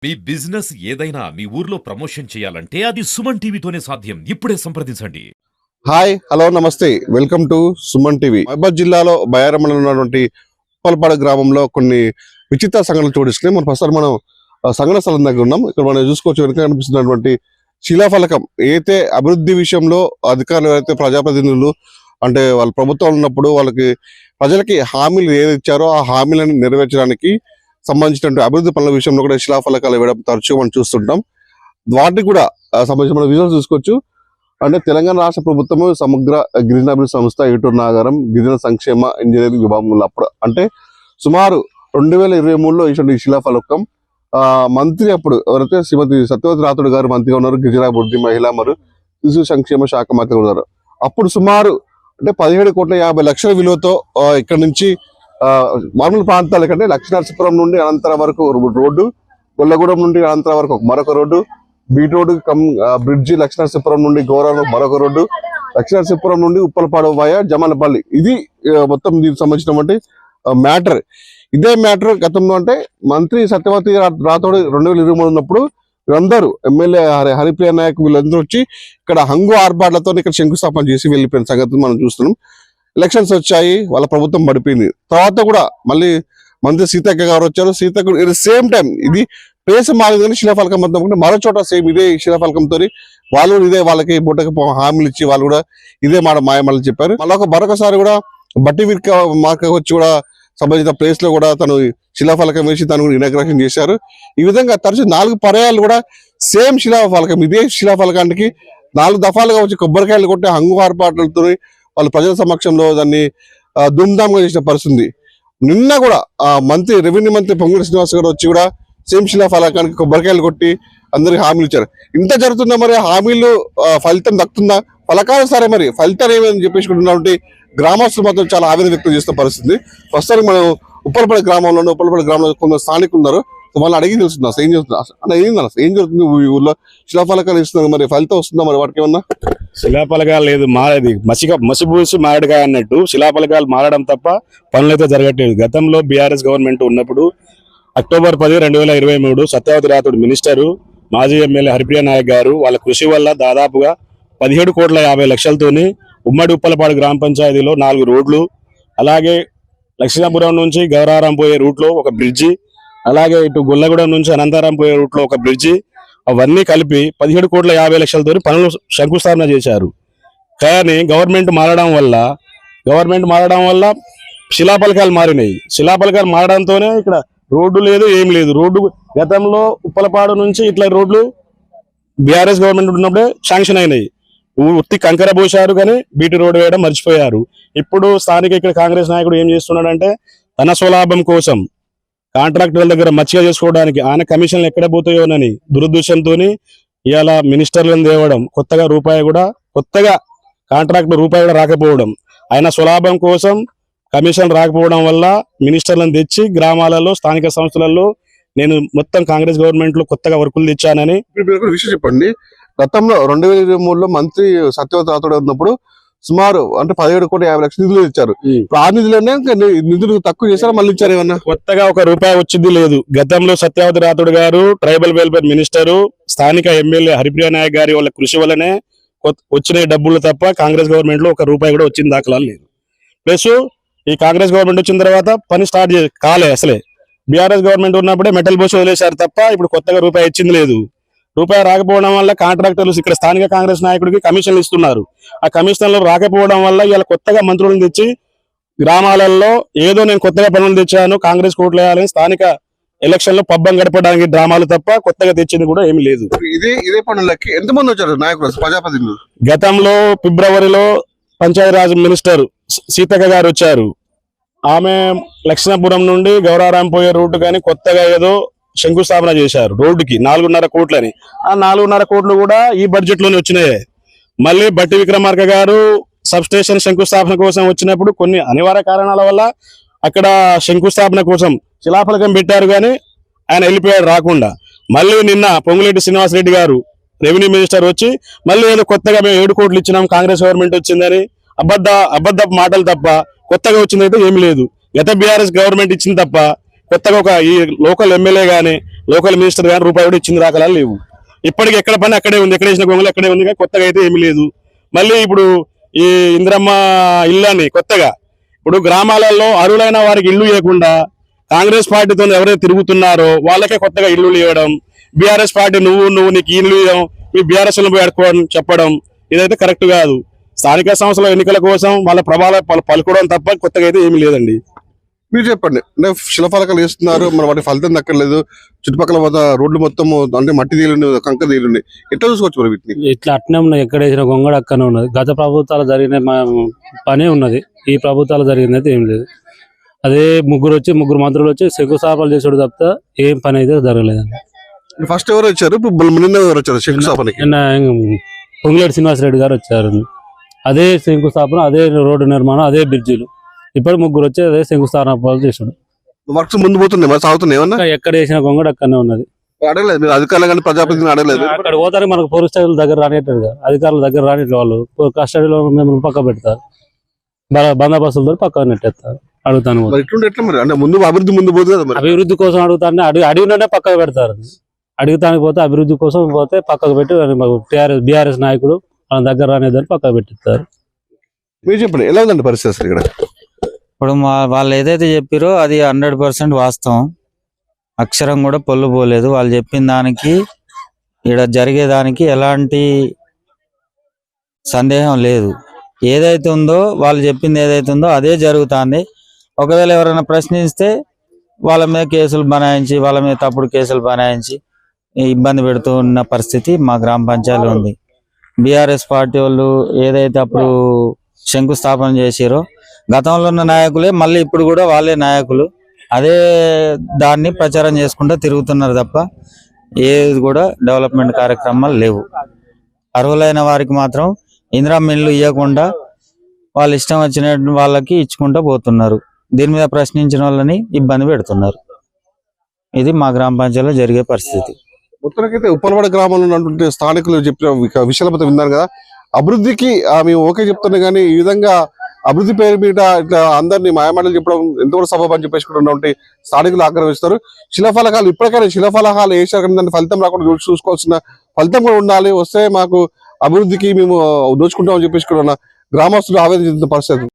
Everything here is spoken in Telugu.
మీ బిజినెస్ ఏదైనా మీ ఊర్లో ప్రమోషన్ చేయాలంటే అది సుమన్ టీవీతోనే సాధ్యం. ఇప్పుడే సంప్రదించండి. హాయ్ హలో నమస్తే welcome to Suman TV. Mahabub జిల్లాలో బయారమ్మలో ఉన్నటువంటి ఉప్పలపాడు గ్రామంలో కొన్ని విచిత్ర సంఘటనలు చూడిస్తున్నాయి. మనం సంఘటన స్థలం దగ్గర ఉన్నాం. ఇక్కడ మనం చూసుకోవచ్చు వెనుక కనిపిస్తున్నటువంటి శిలాఫలకం ఏదైతే అభివృద్ధి విషయంలో అధికారులు అయితే ప్రజాప్రతినిధులు అంటే వాళ్ళ ప్రభుత్వం ఉన్నప్పుడు వాళ్ళకి ప్రజలకి హామీలు ఏది ఇచ్చారో ఆ హామీలను నెరవేర్చడానికి సంబంధించినటువంటి అభివృద్ధి పనుల విషయంలో కూడా శిలాఫలకాలు ఇవ్వడం తరచుగా మనం చూస్తుంటాం. వాటికి కూడా సంబంధించిన మన విజువల్స్ చూసుకోవచ్చు. అంటే తెలంగాణ రాష్ట్ర ప్రభుత్వము సమగ్ర గిరిజనాభివృద్ధి సంస్థ ఏటూరు నాగారం గిరిజన సంక్షేమ ఇంజనీరింగ్ విభాగంలో అప్పుడు అంటే సుమారు 2023లో ఇటువంటి శిలాఫలకం మంత్రి అప్పుడు ఎవరైతే శ్రీమతి సత్యవతి రాథోడ్ గారు మంత్రిగా ఉన్నారు, గిరిజనాభివృద్ధి మహిళా మరియు శిశు సంక్షేమ శాఖ మంత్రిగా ఉన్నారు. అప్పుడు సుమారు అంటే 17,50,00,000 విలువతో ఇక్కడ నుంచి మామూలు ప్రాంతాల కంటే లక్ష్మీనరసాపురం నుండి అనంతరం వరకు రోడ్డు, గొల్లగూడెం నుండి అనంతరం వరకు మరొక road, beat road bridge, Lakshminarasapuram నుండి గౌరవం మరొక రోడ్డు, లక్ష్మీనరసాపురం నుండి ఉప్పలపాడు వయా జమలపల్లి. ఇది మొత్తం దీనికి సంబంధించినటువంటి మ్యాటర్. ఇదే మ్యాటర్ గతంలో అంటే మంత్రి సత్యవతి రాథోడ్ 2023 ఉన్నప్పుడు వీళ్ళందరూ ఎమ్మెల్యే హరిప్రియ నాయక్ వీళ్ళందరూ వచ్చి ఇక్కడ హంగు ఆర్బాట్లతో ఇక్కడ శంకుస్థాపన చేసి వెళ్ళిపోయిన సంగతి మనం చూస్తున్నాం. ఎలక్షన్స్ వచ్చాయి, వాళ్ళ ప్రభుత్వం పడిపోయింది. తర్వాత కూడా మళ్ళీ మంత్రి సీతక్క గారు వచ్చారు. సీతక్క సేమ్ టైం ఇది ప్లేస్ మారింది కానీ శిలాఫలకం మొత్తం మరో చోట సేమ్ ఇదే శిలాఫలకంతో వాళ్ళు కూడా ఇదే వాళ్ళకి బుట్టకి హామీలు ఇచ్చి వాళ్ళు కూడా ఇదే మాట మాయమాటలు చెప్పారు. మరొకసారి కూడా బట్టి విర్క మార్క వచ్చి కూడా సంబంధించిన ప్లేస్ లో కూడా తను శిలాఫలకం వేసి తను కూడా ఇనాగ్రేషన్ చేశారు. ఈ విధంగా తరచు 4 పర్యాయాలు కూడా సేమ్ శిలాఫలకం ఇదే శిలాఫలకానికి 4 దఫాలుగా వచ్చి కొబ్బరికాయలు కొట్టి హంగు ఆర్పాట్లతో వాళ్ళు ప్రజల సమక్షంలో దాన్ని ధూమ్ధామ్గా చేసిన పరిస్థితి. నిన్న కూడా మంత్రి రెవెన్యూ మంత్రి పొంగులేటి శ్రీనివాస్ గారు వచ్చి కూడా సేమ్ శిలాఫలకానికి కొబ్బరికాయలు కొట్టి అందరికి హామీలు ఇచ్చారు. ఇంత జరుగుతుందా మరి హామీలు ఫలితం దక్కుతుందా? ఫలకాలు సరే మరి ఫలితం ఏమని చెప్పేసుకుంటున్నటువంటి గ్రామస్తులు మాత్రం చాలా ఆవేదన వ్యక్తం చేస్తున్న పరిస్థితి. ప్రస్తుతానికి మనం ఉప్పలపాడు గ్రామంలో కొందరు స్థానికులు ఉన్నారు. వాళ్ళు అడిగి తెలుస్తున్నా ఏం చేస్తున్నా ఏం జరుగుతుంది ఊళ్ళో శిలాఫలకాలు ఇస్తున్నారు, మరి ఫలితం వస్తుందా మరి వాటికి ఏమన్నా? శిలాఫలకాలు లేదు, మారేది మసిపూసి మారడుగా అన్నట్టు శిలాఫలకాలు మారడం తప్ప పనులు అయితే జరగట్లేదు. గతంలో బీఆర్ఎస్ గవర్నమెంట్ ఉన్నప్పుడు అక్టోబర్ 10, 2023 సత్యవతి రాథోడ్ మినిస్టరు, మాజీ ఎమ్మెల్యే హరిప్రియ నాయక్ గారు వాళ్ళ కృషి వల్ల దాదాపుగా 17,50,00,000తోని ఉమ్మడి ఉప్పలపాడు గ్రామ పంచాయతీలో 4 రోడ్లు, అలాగే లక్ష్మీపురం నుంచి గౌరారం పోయే రూట్లో ఒక బ్రిడ్జి, అలాగే ఇటు గొల్లగూడెం నుంచి అనంతరం పోయే రూట్లో ఒక బ్రిడ్జి, అవన్నీ కలిపి 17,50,00,000తోని పనులు శంకుస్థాపన చేశారు. కానీ గవర్నమెంట్ మారడం వల్ల శిలాఫలకాలు మారినాయి. శిలాఫలకాలు మారడంతోనే ఇక్కడ రోడ్డు లేదు, ఏం లేదు. రోడ్డు గతంలో ఉప్పలపాడు నుంచి ఇట్లా రోడ్లు బీఆర్ఎస్ గవర్నమెంట్ ఉన్నప్పుడే శాంక్షన్ అయినాయి. ఉత్తి కంకర పోశారు కానీ బీటీ రోడ్డు వేయడం మర్చిపోయారు. ఇప్పుడు స్థానిక ఇక్కడ కాంగ్రెస్ నాయకుడు ఏం చేస్తున్నాడంటే తన స్వలాభం కోసం కాంట్రాక్టర్ల దగ్గర మచ్చిగా చేసుకోవడానికి ఆయన కమిషన్లు ఎక్కడ పోతాయోనని దురదృష్టంతో ఇవాళ మినిస్టర్లను తేవడం, కొత్తగా కాంట్రాక్టర్ రూపాయి కూడా రాకపోవడం, ఆయన స్వలాభం కోసం కమిషన్ రాకపోవడం వల్ల మినిస్టర్లను తెచ్చి గ్రామాలలో స్థానిక సంస్థలలో నేను మొత్తం కాంగ్రెస్ గవర్నమెంట్ లో కొత్తగా వర్కులు తెచ్చానని విషయం చెప్పండి. గతంలో 2023లో మంత్రి సత్యవతి రాథోడ్ ఉన్నప్పుడు సుమారు అంటే 17,50,00,000 నిధులు ఇచ్చారు. ఆ నిధులనే నిధులు తక్కువ చేశారా మళ్ళీ ఇచ్చారు? ఏమన్నా కొత్తగా ₹1 వచ్చింది లేదు. గతంలో సత్యవతి రాథోడ్ గారు ట్రైబల్ వెల్ఫేర్ మినిస్టరు, స్థానిక ఎమ్మెల్యే హరిప్రియ నాయక్ గారి వాళ్ళ కృషి వల్లనే వచ్చిన డబ్బులు తప్ప కాంగ్రెస్ గవర్నమెంట్ లో ₹1 కూడా వచ్చిన దాఖలాలు లేదు. ప్లస్ ఈ కాంగ్రెస్ గవర్నమెంట్ వచ్చిన తర్వాత పని స్టార్ట్ కాలే. అసలే బీఆర్ఎస్ గవర్నమెంట్ ఉన్నప్పుడే మెటల్ బోస్ వదిలేశారు తప్ప ఇప్పుడు కొత్తగా ₹1 ఇచ్చింది లేదు. ₹1 రాకపోవడం వల్ల కాంట్రాక్టర్లు ఇక్కడ స్థానిక కాంగ్రెస్ నాయకుడికి కమిషన్లు ఇస్తున్నారు. ఆ కమిషన్లు రాకపోవడం వల్ల ఇలా కొత్తగా మంత్రులను తెచ్చి గ్రామాలలో ఏదో నేను కొత్తగా పనులు తెచ్చాను, కాంగ్రెస్ కోట్లు వేయాలని స్థానిక ఎలక్షన్ లో పబ్బం గడపడానికి డ్రామాలు తప్ప కొత్తగా తెచ్చింది కూడా ఏమి లేదు. ఇదే పనులకి ఎంతమంది వచ్చారు నాయకులు ప్రజాప్రతినిధులు? గతంలో ఫిబ్రవరిలో పంచాయతీరాజ్ మినిస్టర్ సీతక్క గారు వచ్చారు. ఆమె లక్ష్మీపురం నుండి గౌరారం పోయే రూట్ కానీ కొత్తగా ఏదో శంకుస్థాపన చేశారు రోడ్డుకి 4.5 కోట్లని. ఆ 4.5 కోట్లు కూడా ఈ బడ్జెట్ లోనే వచ్చినాయి. మళ్ళీ బట్టి విక్రమార్క గారు సబ్ స్టేషన్ శంకుస్థాపన కోసం వచ్చినప్పుడు కొన్ని అనివార్య కారణాల వల్ల అక్కడ శంకుస్థాపన కోసం శిలాఫలకం పెట్టారు కానీ ఆయన వెళ్ళిపోయాడు రాకుండా. మళ్ళీ నిన్న పొంగులేటి శ్రీనివాస్ రెడ్డి గారు రెవెన్యూ మినిస్టర్ వచ్చి మళ్ళీ ఏదో కొత్తగా మేము 7 కోట్లు ఇచ్చినాం కాంగ్రెస్ గవర్నమెంట్ వచ్చిందని అబద్ధ మాటలు తప్ప కొత్తగా వచ్చిందైతే ఏమి లేదు. గత బీఆర్ఎస్ గవర్నమెంట్ ఇచ్చింది తప్ప కొత్తగా ఒక ఈ లోకల్ ఎమ్మెల్యే గానీ లోకల్ మినిస్టర్ గారు రూపాయి కూడా ఇచ్చింది దాఖలాలు లేవు. ఇప్పటికి ఎక్కడ పని అక్కడే ఉంది, ఎక్కడ వేసిన గొంగలు అక్కడే ఉంది, కొత్తగా అయితే ఏమీ లేదు. మళ్ళీ ఇప్పుడు ఈ ఇందిరమ్మ ఇల్లు అని కొత్తగా ఇప్పుడు గ్రామాలలో అరువులైన వారికి ఇల్లు ఇవ్వకుండా కాంగ్రెస్ పార్టీతో ఎవరైతే తిరుగుతున్నారో వాళ్ళకే కొత్తగా ఇల్లు ఇవ్వడం, బీఆర్ఎస్ పార్టీ నువ్వు నీకు ఇల్లు ఇవ్వడం, మీ బీఆర్ఎస్ పోయి అడుకోవడం చెప్పడం, ఇదైతే కరెక్ట్ కాదు. స్థానిక సంస్థల ఎన్నికల కోసం వాళ్ళ ప్రభావాలు పలుకోవడం తప్ప కొత్తగా అయితే ఏమీ లేదండి. మీరు చెప్పండి, అంటే శిలఫలకాలు వేస్తున్నారు, మరి వాటి ఫలితం దక్కర్లేదు, చుట్టుపక్కల రోడ్లు మొత్తం అంటే మట్టి తీలుండి, కంక తీలుండి, ఎట్లా చూసుకోవచ్చు మరి వీటిని? ఇట్లా అట్నే ఉన్నది, ఎక్కడ వేసిన గొంగడ అక్కనే ఉన్నది. గత ప్రభుత్వాలు జరిగిన పనే ఉన్నది, ఈ ప్రభుత్వాలు జరిగింది అయితే ఏం లేదు. అదే ముగ్గురు మంత్రులు వచ్చి శంకుస్థాపనలు చేసుడు తప్ప ఏం పని అయితే జరగలేదండి. ఫస్ట్ ఎవరు వచ్చారు, ఇప్పుడు నిన్న ఎవరు వచ్చారు శంకుస్థాపనకి? నిన్న పొంగులేటి శ్రీనివాసరెడ్డి గారు వచ్చారు. అదే శంకుస్థాపన, అదే రోడ్డు నిర్మాణం, అదే బ్రిడ్జిలు. ఇప్పుడు ముగ్గురు వచ్చి అదే శంకుస్థాపన చేసుడు. వర్క్స్ ముందు పోతున్నాయి, మరి సాగుతున్నాయి ఏమన్నా? ఎక్కడ వేసిన గొంగడ అక్కడనే ఉన్నది. అడగలేదు మీరు అధికారులు కానీ ప్రజాప్రతినిధులు అడగలేదు? అక్కడ పోతారు, మనకు పోలీస్ స్టేషన్ దగ్గర రానిట్టు, అధికారుల దగ్గర రానిట్టు, వాళ్ళు కస్టడీలో మేము పక్క పెడతారు, బందోబస్తులతో పక్క నెట్టేస్తారు. అడుగుతాను మరి ఇట్లుంటే ఎట్లా మరి? అంటే ముందు అభివృద్ధి ముందు పోతుంది కదా మరి. అభివృద్ధి కోసం అడుగుతాను, అడిగిననే పక్కకు పెడతారు. అడుగుతానికి పోతే అభివృద్ధి కోసం పోతే పక్కకు పెట్టి బీఆర్ఎస్ నాయకుడు వాళ్ళ దగ్గర రానిదని పక్కకు పెట్టిస్తారు. మీరు చెప్పండి, ఎలా ఉందండి పరిస్థితి అసలు ఇక్కడ? ఇప్పుడు వాళ్ళు ఏదైతే చెప్పారో అది 100% వాస్తవం. అక్షరం కూడా పొల్లు పోలేదు. వాళ్ళు చెప్పిన దానికి ఇక్కడ జరిగేదానికి ఎలాంటి సందేహం లేదు. ఏదైతే ఉందో వాళ్ళు చెప్పింది ఏదైతే ఉందో అదే జరుగుతుంది. ఒకవేళ ఎవరైనా ప్రశ్నిస్తే వాళ్ళ మీద కేసులు బనాయించి, వాళ్ళ మీద తప్పుడు కేసులు బనాయించి ఇబ్బంది పెడుతూ ఉన్న పరిస్థితి మా గ్రామ పంచాయతీలో ఉంది. బీఆర్ఎస్ పార్టీ వాళ్ళు ఏదైతే అప్పుడు శంకుస్థాపన చేసిరో గతంలో ఉన్న నాయకులే మళ్ళీ ఇప్పుడు కూడా వాళ్ళే నాయకులు అదే దాన్ని ప్రచారం చేసుకుంటూ తిరుగుతున్నారు తప్ప ఏది కూడా డెవలప్మెంట్ కార్యక్రమాలు లేవు. అర్హులైన వారికి మాత్రం ఇందిరమ్మ ఇల్లు ఇవ్వకుండా వాళ్ళు ఇష్టం వచ్చిన వాళ్ళకి ఇచ్చుకుంటూ పోతున్నారు. దీని మీద ప్రశ్నించిన వాళ్ళని ఇబ్బంది పెడుతున్నారు. ఇది మా గ్రామ పంచాయతీలో జరిగే పరిస్థితి. మొత్తానికైతే ఉప్పలవాడ గ్రామంలో ఉన్నటువంటి స్థానికులు చెప్పిన విషయాలపై విన్నారు కదా. అభివృద్ధికి మేము ఓకే చెప్తున్నాం, కానీ ఈ విధంగా అభివృద్ధి పేరు మీద ఇట్లా అందరినీ మాయమాటలు చెప్పడం ఎంతవరకు సబబు అని చెప్పేసి కూడా ఉన్నటువంటి స్థానికులు ఆగ్రహిస్తారు. శిలాఫలకాలు ఇప్పటికైనా శిలాఫలకాలు వేసారు కానీ దాన్ని ఫలితం రాకుండా చూసుకోవాల్సిన ఫలితం కూడా ఉండాలి. వస్తే మాకు అభివృద్ధికి మేము దోచుకుంటామని చెప్పేసి కూడా గ్రామస్తులు ఆవేదన చెందుతున్న పరిస్థితి.